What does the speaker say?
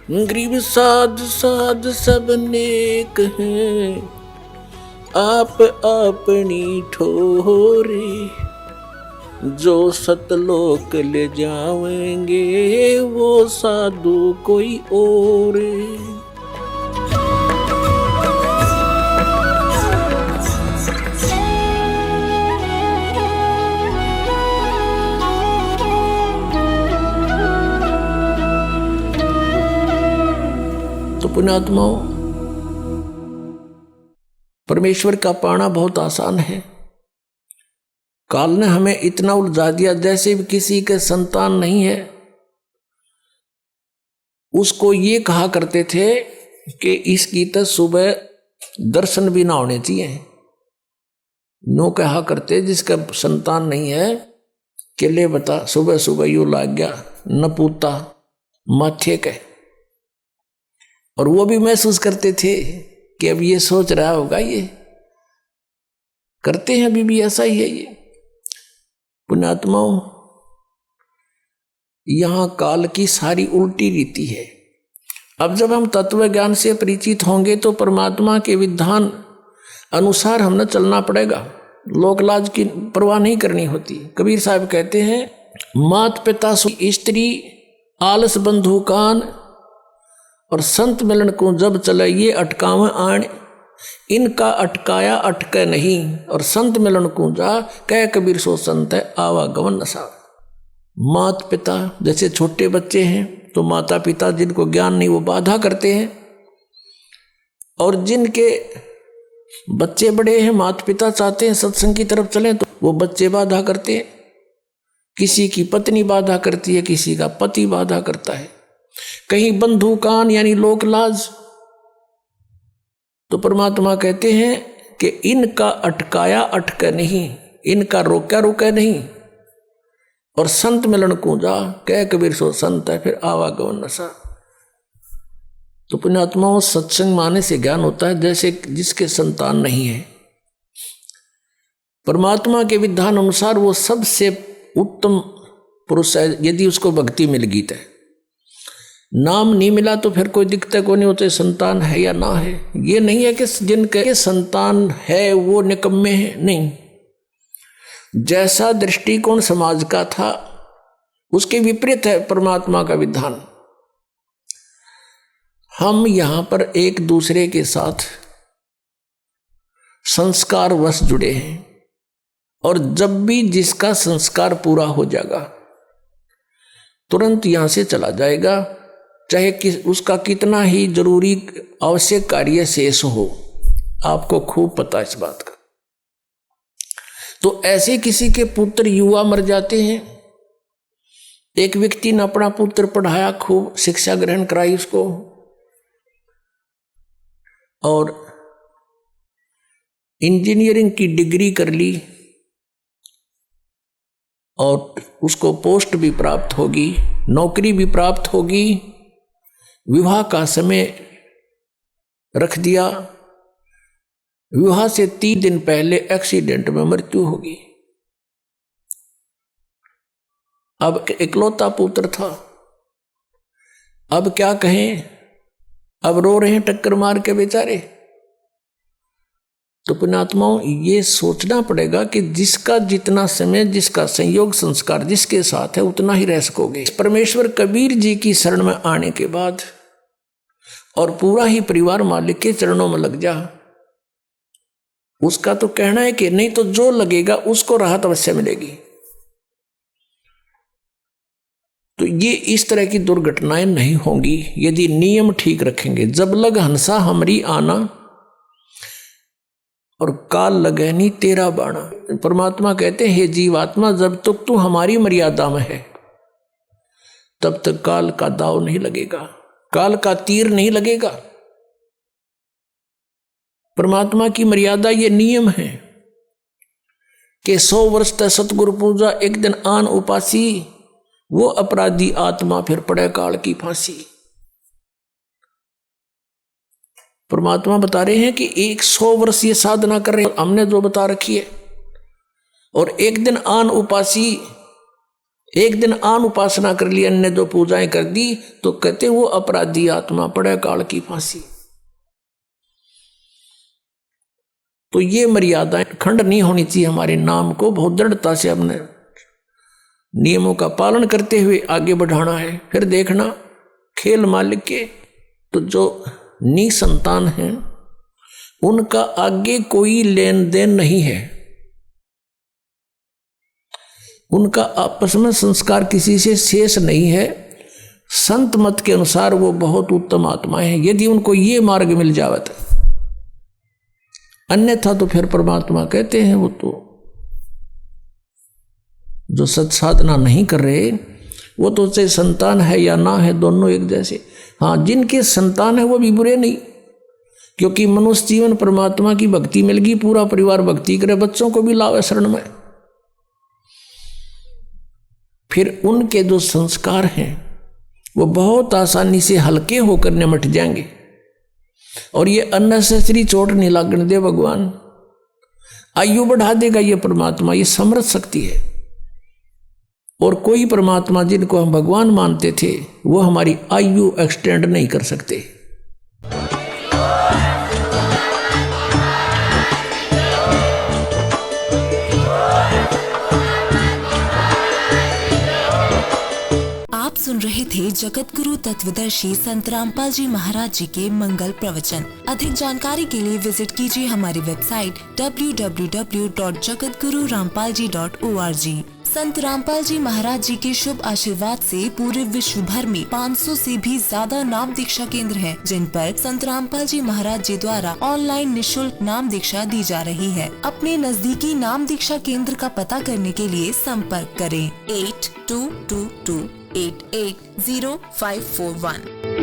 गरीब साध साध सब नेक हैं, आप अपनी ठोरे, जो सतलोक ले जाएंगे वो साधु कोई और। तो पुण्यात्माओं, परमेश्वर का पाना बहुत आसान है। काल ने हमें इतना उलझा दिया, जैसे भी किसी के संतान नहीं है उसको ये कहा करते थे कि इसकी तो सुबह दर्शन भी ना होने चाहिए। नो कहा करते जिसका संतान नहीं है कि ले बता सुबह सुबह यूं लाग गया न पूता माथे के। और वो भी महसूस करते थे कि अब ये सोच रहा होगा, ये करते हैं अभी भी ऐसा ही है। ये पुण्यात्माओं, यहां काल की सारी उल्टी रीति है। अब जब हम तत्व ज्ञान से परिचित होंगे तो परमात्मा के विधान अनुसार हमने चलना पड़ेगा। लोकलाज की परवाह नहीं करनी होती। कबीर साहब कहते हैं, मात पिता स्त्री आलस बंधु कान, और संत मिलन को जब चले ये अटकावे आण, इनका अटकाया अटके नहीं, और संत मिलन को जा कह कबीर सो संत है आवागमन नशा। मात पिता जैसे छोटे बच्चे हैं तो माता पिता जिनको ज्ञान नहीं वो बाधा करते हैं, और जिनके बच्चे बड़े हैं माता पिता चाहते हैं सत्संग की तरफ चलें तो वो बच्चे बाधा करते हैं। किसी की पत्नी बाधा करती है, किसी का पति बाधा करता है, कहीं बंधु कान यानी लोक लाज। तो परमात्मा कहते हैं कि इनका अटकाया अटके नहीं, इनका रोका रोका नहीं, और संत मिलन को जा कह कबीर सो संत है फिर आवागमन नशा। तो पुण्यात्माओं, सत्संग माने से ज्ञान होता है जैसे जिसके संतान नहीं है। परमात्मा के विधान अनुसार वो सबसे उत्तम पुरुष है यदि उसको भक्ति मिल गई तो। नाम नहीं मिला तो फिर कोई दिक्कत को नहीं होते संतान है या ना है। ये नहीं है कि जिनके संतान है वो निकम्मे हैं, नहीं। जैसा दृष्टिकोण समाज का था उसके विपरीत है परमात्मा का विधान। हम यहां पर एक दूसरे के साथ संस्कार वश जुड़े हैं, और जब भी जिसका संस्कार पूरा हो जाएगा तुरंत यहां से चला जाएगा, चाहे उसका कितना ही जरूरी आवश्यक कार्य शेष हो। आपको खूब पता है इस बात का। तो ऐसे किसी के पुत्र युवा मर जाते हैं। एक व्यक्ति ने अपना पुत्र पढ़ाया, खूब शिक्षा ग्रहण कराई उसको, और इंजीनियरिंग की डिग्री कर ली, और उसको पोस्ट भी प्राप्त होगी, नौकरी भी प्राप्त होगी। विवाह का समय रख दिया, विवाह से 3 दिन पहले एक्सीडेंट में मृत्यु होगी। अब इकलौता पुत्र था, अब क्या कहें, अब रो रहे हैं टक्कर मार के बेचारे। तो पुण्यात्माओं, ये सोचना पड़ेगा कि जिसका जितना समय, जिसका संयोग संस्कार जिसके साथ है उतना ही रह सकोगे। परमेश्वर कबीर जी की शरण में आने के बाद और पूरा ही परिवार मालिक के चरणों में लग जा, उसका तो कहना है कि नहीं तो जो लगेगा उसको राहत अवश्य मिलेगी। तो ये इस तरह की दुर्घटनाएं नहीं होंगी यदि नियम ठीक रखेंगे। जब लग हंसा हमरी आना, और काल लगे नहीं तेरा बाणा। परमात्मा कहते हैं, हे जीवात्मा, जब तक तू हमारी मर्यादा में है तब तक काल का दाव नहीं लगेगा, काल का तीर नहीं लगेगा। परमात्मा की मर्यादा ये नियम है कि 100 वर्ष तक सतगुरु पूजा, एक दिन आन उपासी, वो अपराधी आत्मा फिर पड़े काल की फांसी। परमात्मा बता रहे हैं कि 100 वर्ष ये साधना कर रहे हैं, हमने जो बता रखी है, और एक दिन आन उपासी एक दिन आन उपासना कर ली, अन्य दो पूजाएं कर दी, तो कहते वो अपराधी आत्मा पड़े काल की फांसी। तो ये मर्यादाएं खंड नहीं होनी चाहिए। हमारे नाम को बहुत दृढ़ता से हमने नियमों का पालन करते हुए आगे बढ़ाना है। फिर देखना खेल मालिक के तो जो निसंतान हैं उनका आगे कोई लेन देन नहीं है, उनका आपस में संस्कार किसी से शेष नहीं है। संत मत के अनुसार वो बहुत उत्तम आत्माएं हैं, यदि उनको ये मार्ग मिल जावत, अन्यथा तो फिर परमात्मा कहते हैं वो तो जो सत्साधना नहीं कर रहे वो तो चाहे संतान है या ना है, दोनों एक जैसे। हाँ, जिनके संतान है वो भी बुरे नहीं, क्योंकि मनुष्य जीवन परमात्मा की भक्ति मिल गई, पूरा परिवार भक्ति करे, बच्चों को भी लावे शरण में। फिर उनके जो संस्कार हैं वो बहुत आसानी से हल्के होकर निमट जाएंगे, और ये अननेसेसरी चोट नहीं लागने दे भगवान। आयु बढ़ा देगा ये परमात्मा, ये समर्थ शक्ति है। और कोई परमात्मा जिनको हम भगवान मानते थे वो हमारी आयु एक्सटेंड नहीं कर सकते। आप सुन रहे थे जगत गुरु तत्वदर्शी संत रामपाल जी महाराज जी के मंगल प्रवचन। अधिक जानकारी के लिए विजिट कीजिए हमारी वेबसाइट www.jagatgururampalji.org। संत रामपाल जी महाराज जी के शुभ आशीर्वाद से पूरे विश्व भर में 500 से भी ज्यादा नाम दीक्षा केंद्र हैं, जिन पर संत रामपाल जी महाराज जी द्वारा ऑनलाइन निशुल्क नाम दीक्षा दी जा रही है। अपने नजदीकी नाम दीक्षा केंद्र का पता करने के लिए संपर्क करें 8222880541।